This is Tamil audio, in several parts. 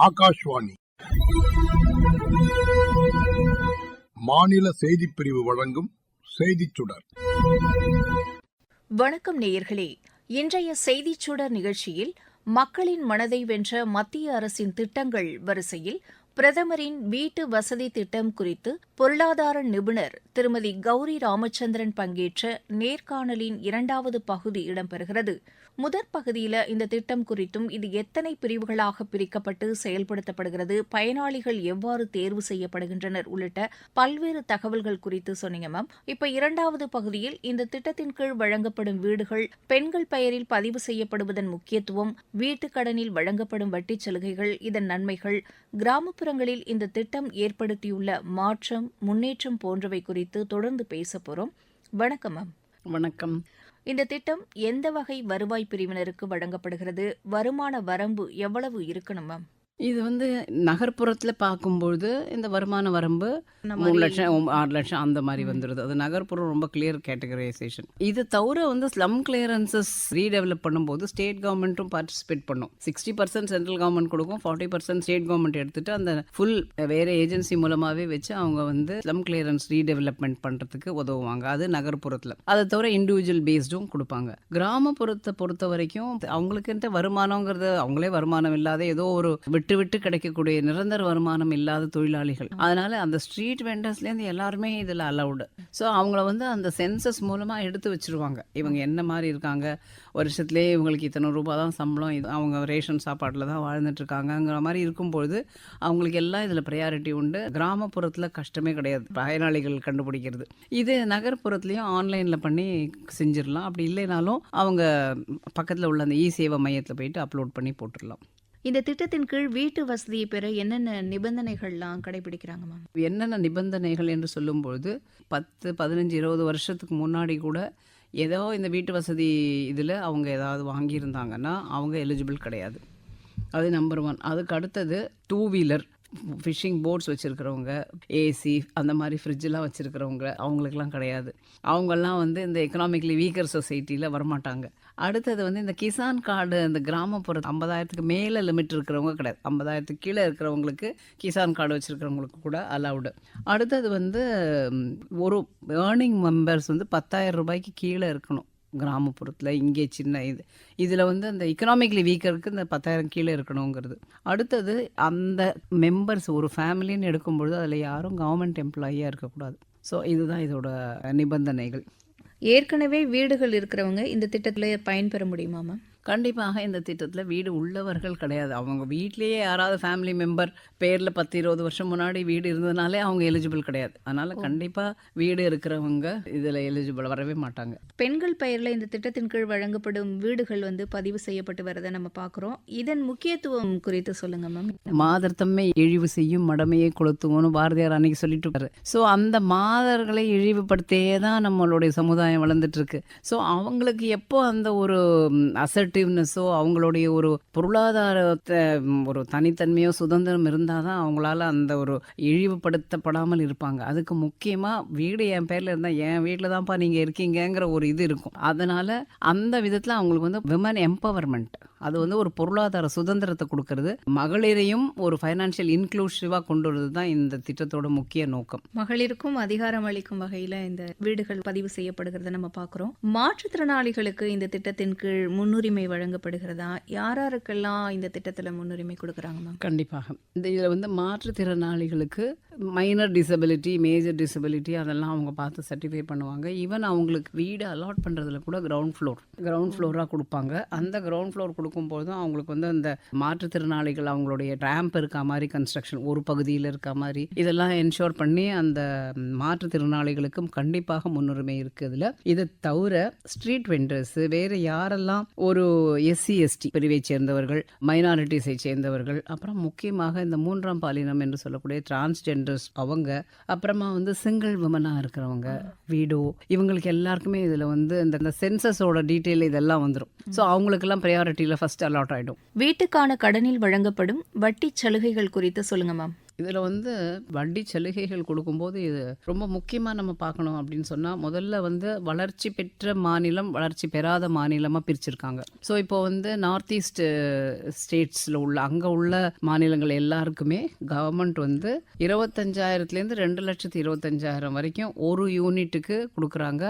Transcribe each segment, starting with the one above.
ஆகாஷ்வாணி மாநில செய்திப்பிரிவு வழங்கும் செய்திச் சுடர். வணக்கம் நேயர்களே. இன்றைய செய்திச் சுடர் நிகழ்ச்சியில் மக்களின் மனதை வென்ற மத்திய அரசின் திட்டங்கள் வரிசையில் பிரதமரின் வீட்டு வசதி திட்டம் குறித்து பொருளாதார நிபுணர் திருமதி கௌரி ராமச்சந்திரன் பங்கேற்ற நேர்காணலின் இரண்டாவது பகுதி இடம்பெறுகிறது. முதற் பகுதியில் இந்த திட்டம் குறித்தும் இது எத்தனை பிரிவுகளாக பிரிக்கப்பட்டு செயல்படுத்தப்படுகிறது, பயனாளிகள் எவ்வாறு தேர்வு செய்யப்படுகின்றனர் உள்ளிட்ட பல்வேறு தகவல்கள் குறித்து சொன்னீங்க மேம். இப்ப இரண்டாவது பகுதியில் இந்த திட்டத்தின் கீழ் வழங்கப்படும் வீடுகள் பெண்கள் பெயரில் பதிவு செய்யப்படுவதன் முக்கியத்துவம், வீட்டுக் கடனில் வழங்கப்படும் வட்டிச் சலுகைகள், இதன் நன்மைகள், கிராமப்புறங்களில் இந்த திட்டம் ஏற்படுத்தியுள்ள மாற்றம், முன்னேற்றம் போன்றவை குறித்து தொடர்ந்து பேச போறோம். வணக்கம் மேம். வணக்கம். இந்த திட்டம் எந்த வகை வருவாய் பிரிவினருக்கு வழங்கப்படுகிறது? வருமான வரம்பு எவ்வளவு இருக்கணும் மேம்? இது நகர்ப்புறத்தில் பார்க்கும்பொழுது இந்த வருமான வரம்பு 3 லட்சம் 6 லட்சம் அந்த மாதிரி வந்துடுது. அது நகர்ப்புறம் ரொம்ப கிளியர் கேட்டகரைசேஷன். இது தவிர ஸ்லம் கிளியரன்சஸ் ரீடெவலப் பண்ணும்போது ஸ்டேட் கவர்மெண்ட்டும் பார்ட்டிசிபேட் பண்ணும். 60% சென்ட்ரல் கவர்மெண்ட் கொடுக்கும், 40% ஸ்டேட் கவர்மெண்ட் எடுத்துட்டு அந்த ஃபுல் வேற ஏஜென்சி மூலமாகவே வச்சு அவங்க ஸ்லம் கிளியரன்ஸ் ரீடெவலப்மெண்ட் பண்ணுறதுக்கு உதவுவாங்க. அது நகர்ப்புறத்தில். அதை தவிர இண்டிவிஜுவல் பேஸ்டும் கொடுப்பாங்க. கிராமப்புறத்தை பொறுத்த வரைக்கும் அவங்களுக்குன்ட்டு வருமானங்கிறது அவங்களே வருமானம் இல்லாத ஏதோ ஒரு விட்டு விட்டு கிடைக்கக்கூடிய நிரந்தர வருமானம் இல்லாத தொழிலாளிகள். அதனால அந்த ஸ்ட்ரீட் வெண்டர்ஸ்லேருந்து எல்லாருமே இதில் அலவுடு. ஸோ அவங்கள அந்த சென்சஸ் மூலமாக எடுத்து வச்சிருவாங்க. இவங்க என்ன மாதிரி இருக்காங்க, வருஷத்துலேயே இவங்களுக்கு இத்தனை ரூபாய் தான் சம்பளம், அவங்க ரேஷன் சாப்பாட்டில் தான் வாழ்ந்துட்டு இருக்காங்கங்கிற மாதிரி இருக்கும்பொழுது அவங்களுக்கு எல்லாம் இதில் ப்ரையாரிட்டி உண்டு. கிராமப்புறத்தில் கஷ்டமே கிடையாது பயனாளிகள் கண்டுபிடிக்கிறது. இது நகர்ப்புறத்துலேயும் ஆன்லைனில் பண்ணி செஞ்சிடலாம். அப்படி இல்லைனாலும் அவங்க பக்கத்தில் உள்ள அந்த சேவை மையத்தில் போயிட்டு அப்லோட் பண்ணி போட்டுடலாம். இந்த திட்டத்தின் கீழ் வீட்டு வசதியை பெற என்னென்ன நிபந்தனைகள்லாம் கடைபிடிக்கிறாங்க மேம்? என்னென்ன நிபந்தனைகள் என்று சொல்லும்பொழுது 10, 15, 20 வருஷத்துக்கு முன்னாடி கூட ஏதோ இந்த வீட்டு வசதி இதில் அவங்க ஏதாவது வாங்கியிருந்தாங்கன்னா அவங்க எலிஜிபிள் கிடையாது. அது நம்பர் 1. அதுக்கு அடுத்தது 2 வீலர் ஃபிஷ்ஷிங் போட்ஸ் வச்சுருக்கிறவங்க, ஏசி அந்த மாதிரி ஃப்ரிட்ஜெலாம் வச்சுருக்கிறவங்க அவங்களுக்கெல்லாம் கிடையாது. அவங்கெல்லாம் இந்த எக்கனாமிக்கலி வீக்கர் சொசைட்டியில் வரமாட்டாங்க. அடுத்தது இந்த கிசான் கார்டு, இந்த கிராமப்புற 50,000க்கு மேலே லிமிட் இருக்கிறவங்க கிடையாது. 50,000க்கு கீழே இருக்கிறவங்களுக்கு கிசான் கார்டு வச்சுருக்கிறவங்களுக்கு கூட அலவுடு. அடுத்தது ஒரு ஏர்னிங் மெம்பர்ஸ் 10,000 ரூபாய்க்கு கீழே இருக்கணும் கிராமப்புறத்தில். இங்கே சின்ன இதில் அந்த எக்கனாமிக்கலி வீக்கருக்கு இந்த 10,000 கீழே இருக்கணுங்கிறது. அடுத்தது அந்த மெம்பர்ஸ் ஒரு ஃபேமிலின்னு எடுக்கும்பொழுது அதில் யாரும் கவர்மெண்ட் எம்ப்ளாயியாக இருக்கக்கூடாது. ஸோ இதுதான் இதோட நிபந்தனைகள். ஏற்கனவே வீடுகள் இருக்கிறவங்க இந்த திட்டத்தில் பயன்பெற முடியுமா மேம்? கண்டிப்பாக இந்த திட்டத்தில் வீடு உள்ளவர்கள் கிடையாது. அவங்க வீட்லேயே யாராவது ஃபேமிலி மெம்பர் பேரில் 10-20 வருஷம் முன்னாடி வீடு இருந்ததுனாலே அவங்க எலிஜிபிள் கிடையாது. அதனால் கண்டிப்பாக வீடு இருக்கிறவங்க இதில் எலிஜிபிள் வரவே மாட்டாங்க. பெண்கள் பெயரில் இந்த திட்டத்தின் கீழ் வழங்கப்படும் வீடுகள் பதிவு செய்யப்பட்டு வரதை நம்ம பார்க்குறோம். இதன் முக்கியத்துவம் குறித்து சொல்லுங்க மேம். மாதர்த்தம்மை இழிவு செய்யும் மடமையை கொளுத்துவோன்னு பாரதியார் அன்னைக்கு சொல்லிட்டு இருக்காரு. ஸோ அந்த மாதர்களை இழிவுபடுத்தே தான் நம்மளுடைய சமுதாயம் வளர்ந்துட்டு இருக்கு. ஸோ அவங்களுக்கு எப்போ அந்த ஒரு அசர்ட்டிவ்னஸோ அவங்களுடைய ஒரு பொருளாதாரத்தை ஒரு தனித்தன்மையோ சுதந்திரம் இருந்தால் தான் அவங்களால அந்த ஒரு இழிவுபடுத்தப்படாமல் இருப்பாங்க. அதுக்கு முக்கியமாக வீடு என் பேரில் இருந்தால் என் வீட்டில் தான்ப்பா நீங்கள் இருக்கீங்கிற ஒரு இது இருக்கும். அதனால் அந்த விதத்தில் அவங்களுக்கு விமன் எம்பவர்மெண்ட், அது ஒரு பொருளாதார சுதந்திரத்தை கொடுக்கறது, மகளிரையும் ஒரு ஃபைனான்ஷியல் இன்க்ளூசிவாக கொண்டு வரது தான் இந்த திட்டத்தோட முக்கிய நோக்கம். மகளிருக்கும் அதிகாரம் அளிக்கும் வகையில் இந்த வீடுகள் பதிவு செய்யப்படுகிறத நம்ம பார்க்குறோம். மாற்றுத்திறனாளிகளுக்கு இந்த திட்டத்தின் கீழ் முன்னுரிமை வழங்கப்படுகிறதா? யாருக்கெல்லாம் இந்த திட்டத்தில் முன்னுரிமை கொடுக்குறாங்க? கண்டிப்பாக இந்த இதில் மாற்றுத்திறனாளிகளுக்கு மைனர் டிசபிலிட்டி, மேஜர் டிசபிலிட்டி அதெல்லாம் அவங்க பார்த்து சர்டிஃபை பண்ணுவாங்க. ஈவன் அவங்களுக்கு வீடு அலாட் பண்ணுறதுல கூட கிரவுண்ட் ஃப்ளோராக கொடுப்பாங்க. அந்த கிரவுண்ட் ஃப்ளோர் கொடுக்கும்போது அவங்களுக்கு அந்த மாற்றுத்திறனாளிகள் அவங்களுடைய ரேம்ப் இருக்க மாதிரி கன்ஸ்ட்ரக்ஷன் ஒரு பகுதியில் இருக்க மாதிரி இதெல்லாம் என்ஷோர் பண்ணி அந்த மாற்றுத்திறனாளிகளுக்கும் கண்டிப்பாக முன்னுரிமை இருக்குதுல. இதை தவிர ஸ்ட்ரீட் வெண்டர்ஸ், வேறு யாரெல்லாம் ஒரு SC ST பிரிவை சேர்ந்தவர்கள், மைனாரிட்டிஸை சேர்ந்தவர்கள், அப்புறம் முக்கியமாக இந்த 3ஆம் பாலினம் என்று சொல்லக்கூடிய டிரான்ஸ்ஜெண்டர்ஸ், அவங்க அப்புறமா சிங்கிள் விமனாக இருக்கிறவங்க, வீடோ, இவங்களுக்கு எல்லாருக்குமே இதில் இந்த சென்சஸோட டீட்டெயில் இதெல்லாம் வந்துடும். ஸோ அவங்களுக்கெல்லாம் ப்ரையாரிட்டியில் ஃபர்ஸ்ட் அலாட் ஆகிடும். வீட்டுக்கான கடனில் வழங்கப்படும் வட்டி சலுகைகள் குறித்து சொல்லுங்க மேம். இதில் வந்து வட்டி சலுகைகள் கொடுக்கும்போது இது ரொம்ப முக்கியமாக நம்ம பார்க்கணும் அப்படின்னு சொன்னால், முதல்ல வந்து வளர்ச்சி பெற்ற மாநிலம், வளர்ச்சி பெறாத மாநிலமாக பிரிச்சிருக்காங்க. ஸோ இப்போ வந்து நார்த் ஈஸ்ட் ஸ்டேட்ஸில் உள்ள அங்கே உள்ள மாநிலங்கள் எல்லாருக்குமே கவர்மெண்ட் வந்து 25,000லேருந்து 2,25,000 வரைக்கும் ஒரு யூனிட்டுக்கு கொடுக்குறாங்க.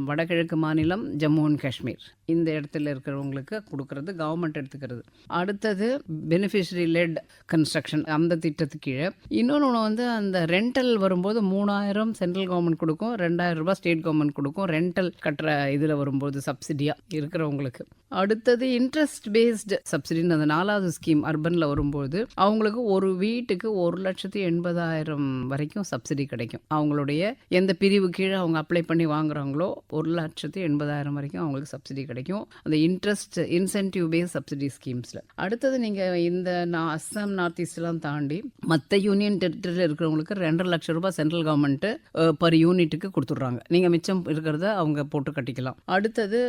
வடகிழக்கு மாநிலம் ஜம்மு அண்ட் காஷ்மீர் இந்த இடத்துல இருக்கிறவங்களுக்கு கொடுக்கறது கவர்மெண்ட் எடுத்துக்கிறது. அடுத்தது பெனிஃபிஷரி லெட் கன்ஸ்ட்ரக்ஷன் அந்த திட்டத்துக்கு கீழே. இன்னொன்று வந்து அந்த ரெண்டல் வரும்போது 3,000 சென்ட்ரல் கவர்மெண்ட் கொடுக்கும், 2,000 ரூபாய் ஸ்டேட் கவர்மெண்ட் கொடுக்கும் ரெண்டல் கட்டுற இதில் வரும்போது சப்சிடியாக இருக்கிறவங்களுக்கு. அடுத்தது இன்ட்ரெஸ்ட் பேஸ்டு சப்சிடின்னு அந்த 4வது ஸ்கீம் அர்பனில் வரும்போது அவங்களுக்கு ஒரு வீட்டுக்கு 1,80,000 வரைக்கும் சப்சிடி கிடைக்கும். அவங்களுடைய எந்த பிரிவு கீழே அவங்க அப்ளை பண்ணி வாங்குறாங்களோ 1,80,000 வரைக்கும் அவங்களுக்கு சப்சிடி கிடைக்கும் அந்த இன்ட்ரெஸ்ட் இன்சென்டிவ் பேஸ் சப்சிடி ஸ்கீம்ஸில். அடுத்தது நீங்கள் இந்த அஸ்ஸாம் நார்த் ஈஸ்ட்லாம் தாண்டி மற்ற யூனியன் டெரிட்டரியில் இருக்கிறவங்களுக்கு 2.5 லட்சம் ரூபாய் சென்ட்ரல் கவர்மெண்ட்டு பர் யூனிட்டுக்கு கொடுத்துட்றாங்க. நீங்கள் மிச்சம் இருக்கிறத அவங்க போட்டு கட்டிக்கலாம். அடுத்தது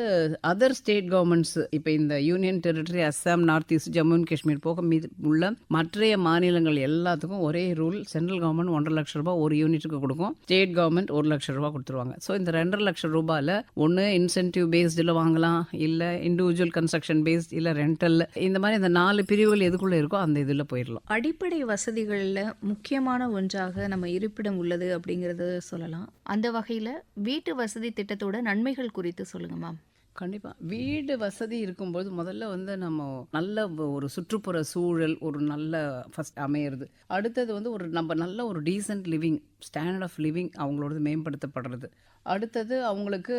அதர் ஸ்டேட் கவர்மெண்ட்ஸ், இப்போ இந்த union territory Assam north east Jammu and Kashmir போக மீது உள்ள மற்றைய மாநிலங்கள் எல்லாத்துக்கும் ஒரே ரூல். சென்ட்ரல் கவர்மெண்ட் 1.5 லட்சம் ரூபாய் ஒரு யூனிட்டுக்கு கொடுக்கும், ஸ்டேட் கவர்மெண்ட் 1 லட்சம் ரூபாய் கொடுத்துருவாங்க. ஸோ இந்த 2.5 லட்சம் ரூபாயில் ஒன்று இன்சென்டிவ் பேஸ்டில் வாங்கலாம், இல்லை இண்டிவிஜுவல் கன்ஸ்ட்ரக்ஷன் பேஸ்ட், இல்லை ரெண்டல், இந்த மாதிரி இந்த 4 பிரிவுகள் எதுக்குள்ளே இருக்கோ அந்த இதில் போயிடலாம். அடிப்படை வசதிகளில் முக்கியமான ஒன்றாக நம்ம இருப்பிடம் உள்ளது அப்படிங்கிறது சொல்லலாம். அந்த வகையில் வீட்டு வசதி திட்டத்தோட நன்மைகள் குறித்து சொல்லுங்க மேம். கண்டிப்பாக வீடு வசதி இருக்கும்போது முதல்ல வந்து நம்ம நல்ல ஒரு சுற்றுப்புற சூழல் ஒரு நல்ல ஃபஸ்ட் அமையிறது. அடுத்தது வந்து நம்ம நல்ல ஒரு decent living, standard of living அவங்களோடது மேம்படுத்தப்படுறது. அடுத்தது அவங்களுக்கு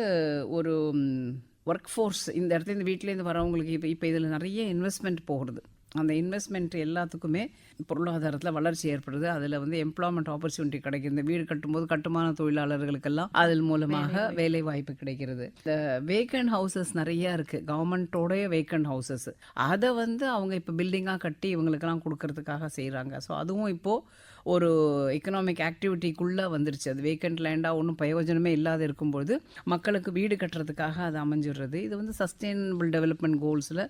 ஒரு ஒர்க் ஃபோர்ஸ், இந்த இடத்துல இந்த வீட்டிலேருந்து வரவங்களுக்கு இப்போ இதில் நிறைய இன்வெஸ்ட்மெண்ட் போகிறது. அந்த இன்வெஸ்ட்மெண்ட் எல்லாத்துக்குமே பொருளாதாரத்தில் வளர்ச்சி ஏற்படுது. அதில் வந்து எம்ப்ளாய்மெண்ட் ஆப்பர்ச்சுனிட்டி கிடைக்குது. இந்த வீடு கட்டும்போது கட்டுமான தொழிலாளர்களுக்கெல்லாம் அதன் மூலமாக வேலை வாய்ப்பு கிடைக்கிறது. இந்த வேக்கண்ட் ஹவுசஸ் நிறையா இருக்குது, கவர்மெண்ட்டோடைய வேக்கண்ட் ஹவுசஸ். அதை வந்து அவங்க இப்போ பில்டிங்காக கட்டி இவங்களுக்கெல்லாம் கொடுக்கறதுக்காக செய்கிறாங்க. ஸோ அதுவும் இப்போது ஒரு எக்கனாமிக் ஆக்டிவிட்டிக்குள்ளே வந்துருச்சு. அது வேக்கண்ட் லேண்டாக ஒன்றும் பிரயோஜனமே இல்லாத இருக்கும்போது மக்களுக்கு வீடு கட்டுறதுக்காக அது அமைஞ்சிடுறது. இது வந்து சஸ்டெயினபிள் டெவலப்மெண்ட் கோல்ஸில்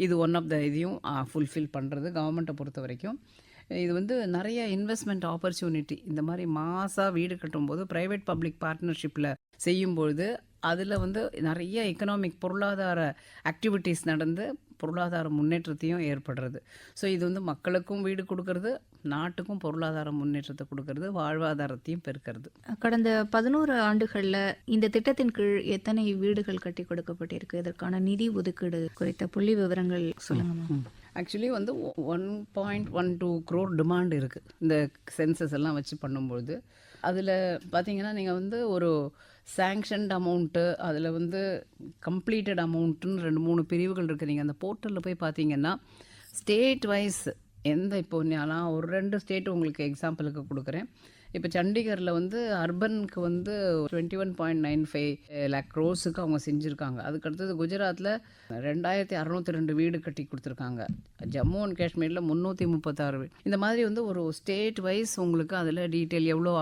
இது ஒன் ஆஃப் த இதையும் ஃபுல்ஃபில் பண்ணுறது கவர்மெண்ட்டை பொறுத்த வரைக்கும். இது வந்து நிறைய இன்வெஸ்ட்மெண்ட் ஆப்பர்ச்சுனிட்டி இந்த மாதிரி மாசாக வீடு கட்டும்போது ப்ரைவேட் பப்ளிக் பார்ட்னர்ஷிப்பில் செய்யும்பொழுது அதில் வந்து நிறைய எக்கனாமிக் பொருளாதார ஆக்டிவிட்டீஸ் நடந்து பொருளாதார முன்னேற்றத்தையும் ஏற்படுறது. ஸோ இது வந்து மக்களுக்கும் வீடு கொடுக்கறது, நாட்டுக்கும் பொருளாதார முன்னேற்றத்தை கொடுக்கறது, வாழ்வாதாரத்தையும் பெருக்கிறது. கடந்த 11 ஆண்டுகளில் இந்த திட்டத்தின் கீழ் எத்தனை வீடுகள் கட்டி கொடுக்கப்பட்டிருக்கு? இதற்கான நிதி ஒதுக்கீடு குறித்த புள்ளி விவரங்கள் சொல்லுங்க மேம். ஆக்சுவலி வந்து 1.12 crore டிமாண்ட் இருக்குது இந்த சென்சஸ் எல்லாம் வச்சு பண்ணும்பொழுது. அதில் பார்த்தீங்கன்னா நீங்கள் வந்து ஒரு சாங்ஷன்ட் அமௌண்ட்டு, அதில் வந்து கம்ப்ளீட்டட் அமௌண்ட்டுன்னு 2-3 பிரிவுகள் இருக்குது. நீங்கள் அந்த போர்ட்டலில் போய் பார்த்தீங்கன்னா ஸ்டேட் வைஸ் எந்த இப்போ நான் ஒரு 2 ஸ்டேட் உங்களுக்கு எக்ஸாம்பிளுக்கு கொடுக்குறேன். இப்போ சண்டிகரில் வந்து அர்பனுக்கு வந்து 21.95 lakh crores அவங்க செஞ்சுருக்காங்க. அதுக்கடுத்தது குஜராத்தில் 2,602 வீடு கட்டி கொடுத்துருக்காங்க. ஜம்மு அண்ட் காஷ்மீரில் 336 வீடு. இந்த மாதிரி வந்து ஒரு ஸ்டேட் வைஸ் உங்களுக்கு அதில் டீட்டெயில் எவ்வளோ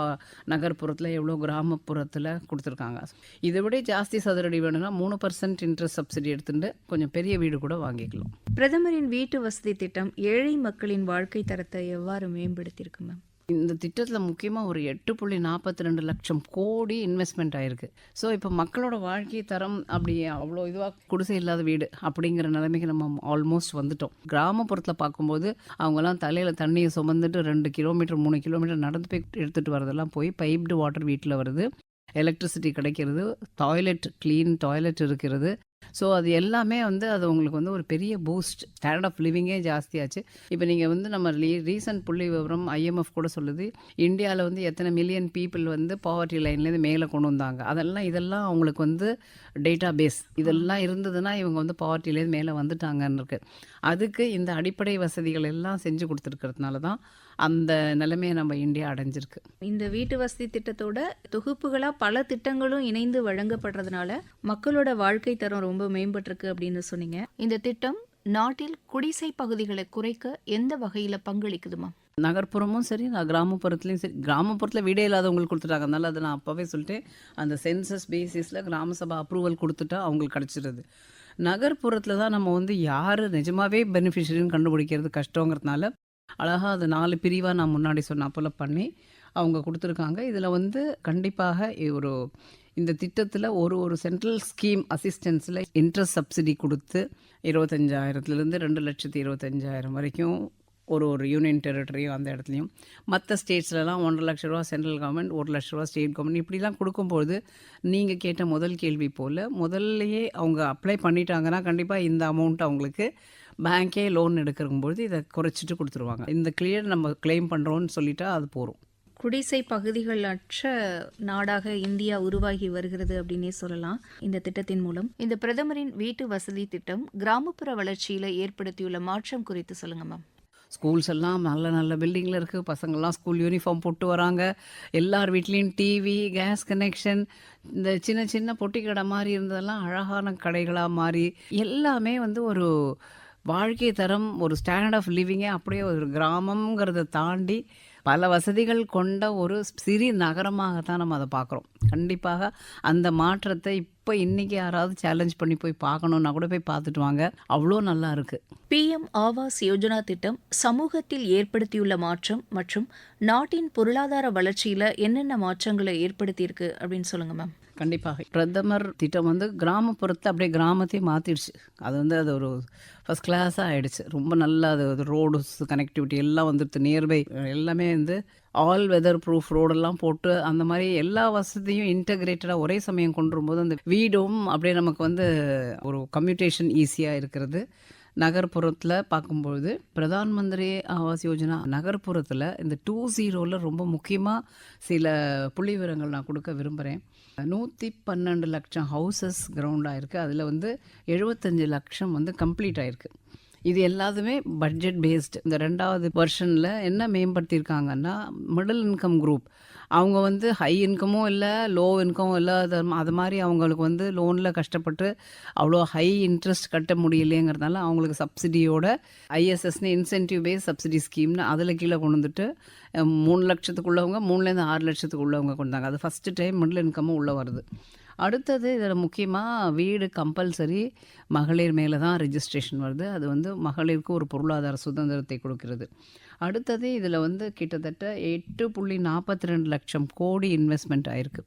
நகர்ப்புறத்தில் எவ்வளோ கிராமப்புறத்தில் கொடுத்துருக்காங்க. இதை விட ஜாஸ்தி சதுரடி வேணும்னா 3% இன்ட்ரெஸ்ட் சப்சிடி எடுத்துட்டு கொஞ்சம் பெரிய வீடு கூட வாங்கிக்கலாம். பிரதமரின் வீட்டு வசதி திட்டம் ஏழை மக்களின் வாழ்க்கை தரத்தை எவ்வாறு மேம்படுத்தியிருக்கு மேம்? இந்த திட்டத்தில் முக்கியமாக ஒரு 8.42 லட்சம் கோடி இன்வெஸ்ட்மெண்ட் ஆயிருக்கு. ஸோ இப்போ மக்களோட வாழ்க்கை தரம் அப்படி அவ்வளோ இதுவாக குடிசை இல்லாத வீடு அப்படிங்கிற நிலைமைக்கு நம்ம ஆல்மோஸ்ட் வந்துட்டோம். கிராமப்புறத்தில் பார்க்கும்போது அவங்கெல்லாம் தலையில் தண்ணியை சுமந்துட்டு 2 கிலோமீட்டர் 3 கிலோமீட்டர் நடந்து போய் எடுத்துகிட்டு வரதெல்லாம் போய் பைப்டு வாட்டர் வீட்டில் வருது, எலக்ட்ரிசிட்டி கிடைக்கிறது, டாய்லெட் க்ளீன் டாய்லெட் இருக்கிறது. ஸோ அது எல்லாமே வந்து அது உங்களுக்கு வந்து ஒரு பெரிய பூஸ்ட், ஸ்டாண்டர்ட் ஆஃப் லிவிங்கே ஜாஸ்தியாச்சு. இப்போ நீங்கள் வந்து நம்ம ரீசன்ட் புள்ளி விவரம் IMF கூட சொல்லுது, இந்தியாவில் வந்து எத்தனை மில்லியன் பீப்புள் வந்து பாவர்ட்டி லைன்லேருந்து மேலே கொண்டு வந்தாங்க. இதெல்லாம் அவங்களுக்கு வந்து டேட்டா பேஸ் இதெல்லாம் இருந்ததுன்னா இவங்க வந்து பாவர்ட்டிலேருந்து மேலே வந்துட்டாங்கன்னு இருக்கு. அதுக்கு இந்த அடிப்படை வசதிகள் எல்லாம் செஞ்சு கொடுத்துருக்கிறதுனால தான் அந்த நிலைமையை நம்ம இந்தியா அடைஞ்சிருக்கு. இந்த வீட்டு வசதி திட்டத்தோட தொகுப்புகளாக பல திட்டங்களும் இணைந்து வழங்கப்படுறதுனால மக்களோட வாழ்க்கை தரம் ரொம்ப மேம்பட்டிருக்கு அப்படின்னு சொன்னீங்க. இந்த திட்டம் நாட்டில் குடிசை பகுதிகளை குறைக்க எந்த வகையில் பங்களிக்குதுமா? நகர்ப்புறமும் சரி, நான் கிராமப்புறத்துலையும் சரி. கிராமப்புறத்தில் வீடே இல்லாதவங்களுக்கு கொடுத்துட்டாங்க. அதனால அதை நான் அப்போவே சொல்லிட்டேன், அந்த சென்சஸ் பேசிஸில் கிராம சபா அப்ரூவல் கொடுத்துட்டா அவங்களுக்கு கிடச்சிடுது. நகர்ப்புறத்தில் தான் நம்ம வந்து யார் நிஜமாவே பெனிஃபிஷரின்னு கண்டுபிடிக்கிறது கஷ்டங்கிறதுனால அழகாக அது 4 பிரிவாக நான் முன்னாடி சொன்ன போல் பண்ணி அவங்க கொடுத்துருக்காங்க. இதில் வந்து கண்டிப்பாக இந்த திட்டத்தில் ஒரு சென்ட்ரல் ஸ்கீம் அசிஸ்டன்ஸில் இன்ட்ரெஸ்ட் சப்சிடி கொடுத்து 25,000லேருந்து 2,25,000 வரைக்கும் ஒரு யூனியன் டெரிட்டரியும் அந்த இடத்துலையும், மற்ற ஸ்டேட்ஸ்லலாம் 1,50,000 ரூபா சென்ட்ரல் கவர்மெண்ட், 1,00,000 ரூபா ஸ்டேட் கவர்மெண்ட், இப்படிலாம் கொடுக்கும்போது நீங்கள் கேட்ட முதல் கேள்வி போல் முதல்லையே அவங்க அப்ளை பண்ணிட்டாங்கன்னா கண்டிப்பாக இந்த அமௌண்ட் அவங்களுக்கு பேங்க்கே லோன் எடுக்கும்போது இதை குறைச்சிட்டு கொடுத்துருவாங்க. இந்த கிளியர் நம்ம கிளைம் பண்ணுறோன்னு சொல்லிட்டா அது போகும். குடிசை பகுதிகள் அற்ற நாடாக இந்தியா உருவாகி வருகிறது அப்படின்னே சொல்லலாம். இந்த திட்டத்தின் மூலம் இந்த பிரதமரின் வீட்டு வசதி திட்டம் கிராமப்புற வளர்ச்சியில ஏற்படுத்தியுள்ள மாற்றம் குறித்து சொல்லுங்க மேம். ஸ்கூல்ஸ் எல்லாம் நல்ல நல்ல பில்டிங்கில் இருக்குது. பசங்கள்லாம் ஸ்கூல் யூனிஃபார்ம் போட்டு வராங்க. எல்லார் வீட்லேயும் டிவி, கேஸ் கனெக்ஷன், இந்த சின்ன சின்ன பொட்டி கடை மாதிரி இருந்ததெல்லாம் அழகான கடைகளாக மாறி எல்லாமே வந்து ஒரு வாழ்க்கை தரம், ஒரு ஸ்டாண்டர்ட் ஆஃப் லிவிங்கே அப்படியே ஒரு கிராமங்கிறத தாண்டி பல வசதிகள் கொண்ட ஒரு சிறிய நகரமாகத்தான் நம்ம அதை பார்க்குறோம். கண்டிப்பாக அந்த மாற்றத்தை இப்போ இன்றைக்கி யாராவது சேலஞ்ச் பண்ணி போய் பார்க்கணுன்னா கூட போய் பார்த்துட்டு வாங்க, அவ்வளோ நல்லா இருக்குது. PM ஆவாஸ் யோஜனா திட்டம் சமூகத்தில் ஏற்படுத்தியுள்ள மாற்றம் மற்றும் நாட்டின் பொருளாதார வளர்ச்சியில் என்னென்ன மாற்றங்களை ஏற்படுத்தியிருக்கு அப்படின்னு சொல்லுங்க மேம். கண்டிப்பாக பிரதமர் திட்டம் வந்து கிராமப்புறத்தை அப்படியே கிராமத்தையும் மாற்றிடுச்சு. அது ஒரு ஃபஸ்ட் கிளாஸாக ஆகிடுச்சு. ரொம்ப நல்லா அது ரோடு கனெக்டிவிட்டி எல்லாம் வந்துடுது. நியர்பை எல்லாமே வந்து ஆல் வெதர் ப்ரூஃப் ரோடெல்லாம் போட்டு அந்த மாதிரி எல்லா வசதியும் இன்டகிரேட்டடாக ஒரே சமயம் கொண்டு வரும்போது அந்த வீடும் அப்படியே நமக்கு வந்து ஒரு கம்யூட்டேஷன் ஈஸியாக இருக்கிறது. நகர்ப்புறத்தில் பார்க்கும்பொழுது பிரதான் மந்திரி ஆவாஸ் யோஜனா நகர்ப்புறத்தில் இந்த 2.0 ரொம்ப முக்கியமாக சில புள்ளி விவரங்கள் நான் கொடுக்க விரும்புகிறேன். 112 லட்சம் ஹவுசஸ் கிரவுண்டாக இருக்குது. அதில் வந்து 75 லட்சம் வந்து கம்ப்ளீட் ஆகிருக்கு. இது எல்லாத்துமே பட்ஜெட் பேஸ்டு. இந்த 2வது வெர்ஷனில் என்ன மேம்படுத்தியிருக்காங்கன்னா, மிடில் இன்கம் குரூப் அவங்க வந்து ஹை இன்கமும் இல்லை, லோ இன்கமும் இல்லை, அது மாதிரி அவங்களுக்கு வந்து லோனில் கஷ்டப்பட்டு அவ்வளோ ஹை இன்ட்ரெஸ்ட் கட்ட முடியலைங்கிறதுனால அவங்களுக்கு சப்சிடியோட ISSன்னு இன்சென்டிவ் பேஸ் சப்சிடி ஸ்கீம்னு அதில் கீழே கொண்டு வந்துட்டு 3 லட்சத்துக்குள்ளவங்க 3லேருந்து 6 லட்சத்துக்குள்ளவங்க கொண்டாங்க. அது ஃபஸ்ட்டு டைம் மிடில் இன்கமும் உள்ளே வருது. அடுத்தது இதில் முக்கியமாக வீடு கம்பல்சரி மகளிர் மேலே தான் ரெஜிஸ்ட்ரேஷன் வருது. அது வந்து மகளிருக்கு ஒரு பொருளாதார சுதந்திரத்தை கொடுக்கிறது. அடுத்தது இதில் வந்து கிட்டத்தட்ட 8.42 லட்சம் கோடி இன்வெஸ்ட்மெண்ட் ஆயிருக்கு.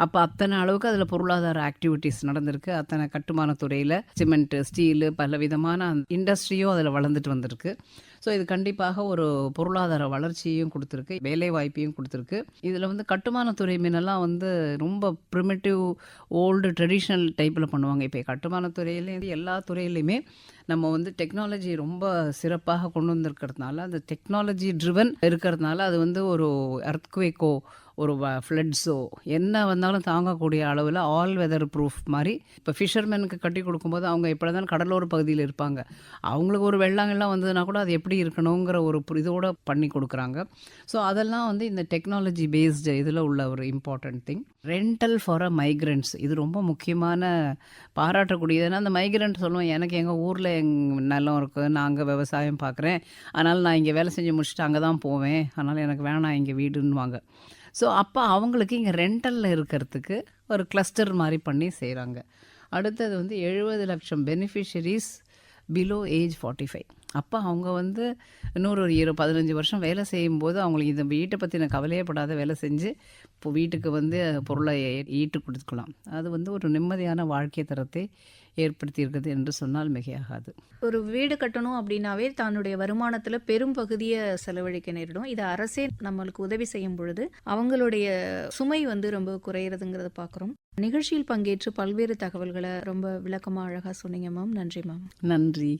அப்போ அத்தனை அளவுக்கு அதில் பொருளாதார ஆக்டிவிட்டீஸ் நடந்திருக்கு. அத்தனை கட்டுமானத்துறையில் சிமெண்ட்டு, ஸ்டீலு, பல விதமான இண்டஸ்ட்ரியும் அதில் வளர்ந்துட்டு வந்திருக்கு. ஸோ இது கண்டிப்பாக ஒரு பொருளாதார வளர்ச்சியையும் கொடுத்துருக்கு, வேலை வாய்ப்பையும் கொடுத்துருக்கு. இதில் வந்து கட்டுமானத்துறை மீனெல்லாம் வந்து ரொம்ப ப்ரிமிட்டிவ் ஓல்டு ட்ரெடிஷ்னல் டைப்பில் பண்ணுவாங்க. இப்போ கட்டுமானத்துறையிலேருந்து எல்லா துறையிலையுமே நம்ம வந்து டெக்னாலஜி ரொம்ப சிறப்பாக கொண்டு வந்திருக்கிறதுனால, அந்த டெக்னாலஜி ட்ரிவன் இருக்கிறதுனால அது வந்து ஒரு எர்த்குவேக்கோ ஒரு ஃப்ளட்ஸோ என்ன வந்தாலும் தாங்கக்கூடிய அளவில் ஆல் வெதர் ப்ரூஃப் மாதிரி. இப்போ ஃபிஷர்மேனுக்கு கட்டி கொடுக்கும்போது அவங்க எப்படி தான் கடலோர பகுதியில் இருப்பாங்க, அவங்களுக்கு ஒரு வெள்ளங்கள்லாம் வந்ததுன்னா கூட அது எப்படி இருக்கணுங்கிற ஒரு இதோடு பண்ணி கொடுக்குறாங்க. ஸோ அதெல்லாம் வந்து இந்த டெக்னாலஜி பேஸ்டு இதில் உள்ள ஒரு important thing. Rental for a migrants இது ரொம்ப முக்கியமான பாராட்டக்கூடியது. ஏன்னா அந்த மைக்ரண்ட் சொல்லுவோம், எனக்கு எங்கள் ஊரில் நிலம் இருக்குது, நான் அங்கே விவசாயம் பார்க்குறேன், அதனால் நான் இங்கே வேலை செஞ்சு முடிச்சுட்டு அங்கே தான் போவேன், அதனால் எனக்கு வேணாம் இங்கே வீடுன்னுவாங்க. ஸோ அப்போ அவங்களுக்கு இங்கே ரெண்டலில் இருக்கிறதுக்கு ஒரு கிளஸ்டர் மாதிரி பண்ணி செய்கிறாங்க. அடுத்தது வந்து 70 லட்சம் பெனிஃபிஷரிஸ் பிலோ ஏஜ் 45. அப்போ அவங்க வந்து இன்னொரு 15 வருஷம் வேலை செய்யும்போது அவங்களுக்கு இந்த வீட்டை பற்றின கவலையப்படாத வேலை செஞ்சு இப்போ வீட்டுக்கு வந்து பொருளை ஈட்டு கொடுத்துக்கலாம். அது வந்து ஒரு நிம்மதியான வாழ்க்கை தரத்தை ஏற்படுத்தியிருக்குது என்று சொன்னால் மிகையாகாது. ஒரு வீடு கட்டணும் அப்படின்னாவே தன்னுடைய வருமானத்தில் பெரும் பகுதியை செலவழிக்க நேரிடும். இதை அரசே நம்மளுக்கு உதவி செய்யும் பொழுது அவங்களுடைய சுமை வந்து ரொம்ப குறையிறதுங்கிறத பார்க்குறோம். நிகழ்ச்சியில் பங்கேற்று பல்வேறு தகவல்களை ரொம்ப விளக்கமாக அழகாக சொன்னீங்க மேம். நன்றி மேம். நன்றி.